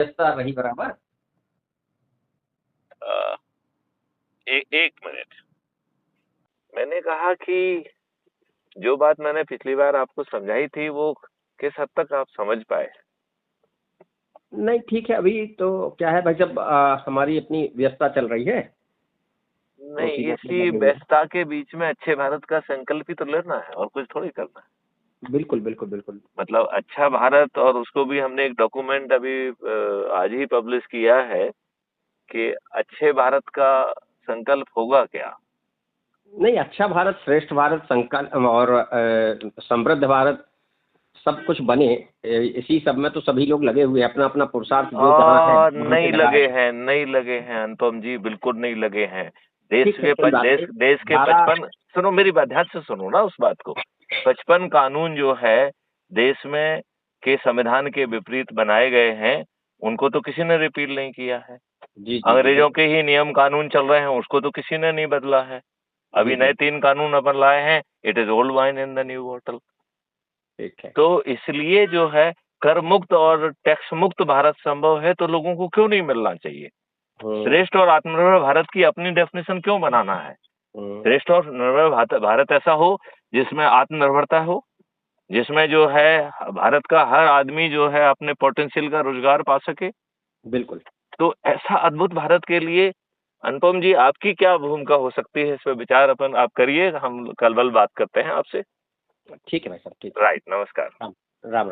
व्यवस्था रही बराबर। एक मिनट, मैंने कहा कि जो बात मैंने पिछली बार आपको समझाई थी वो किस हद तक आप समझ पाए? नहीं ठीक है, अभी तो क्या है भाई साहब, हमारी अपनी व्यवस्था चल रही है तो उसी नहीं, में अपने इसी लगे हुए हैं। व्यस्तता के बीच में अच्छे भारत का संकल्प ही तो लेना है और कुछ थोड़ी करना है। बिल्कुल बिल्कुल बिल्कुल। मतलब अच्छा भारत, और उसको भी हमने एक डॉक्यूमेंट अभी आज ही पब्लिश किया है कि अच्छे भारत का संकल्प होगा क्या। नहीं, अच्छा भारत, श्रेष्ठ भारत, संकल्प और समृद्ध भारत सब कुछ बने, इसी सब में तो सभी लोग लगे हुए हैं, अपना अपना पुरुषार्थ जो जहाँ है वहाँ पे नहीं लगाए लगे हैं। हैं, नहीं लगे हैं अनुपम जी, बिल्कुल नहीं लगे हैं। देश ठीक है, के कोई बात नहीं। देश के धारा। 55, सुनो मेरी बात, ध्यान से सुनो ना उस बात को। 55 कानून जो है देश में के संविधान के विपरीत बनाए गए हैं, उनको तो किसी ने रिपील नहीं किया है। जी जी जी अंग्रेजों के बिल्कुल। ही नियम कानून चल रहे हैं, उसको तो किसी ने नहीं बदला है। जी अभी नए बिल्कुल। 3 कानून अपन लाए हैं, it is old wine in the new bottle. ठीक है। तो इसलिए जो है कर मुक्त और टैक्स मुक्त भारत संभव है, तो लोगों को क्यों नहीं मिलना चाहिए। हम्म श्रेष्ठ और आत्मनिर्भर भारत की अपनी डेफिनेशन क्यों बनाना है। हम्म। श्रेष्ठ और निर्भर भारत ऐसा हो जिसमें आत्मनिर्भरता हो, जिसमें जो है भारत का हर आदमी जो है अपने पोटेंशियल का रोजगार पा सके। बिल्कुल। तो ऐसा अद्भुत भारत के लिए अनुपम जी आपकी क्या भूमिका हो सकती है, इस पे विचार अपन आप करिए, हम कल बात करते हैं आपसे। ठीक है भाई साहब, ठीक है। राइट, नमस्कार। राम राम राम।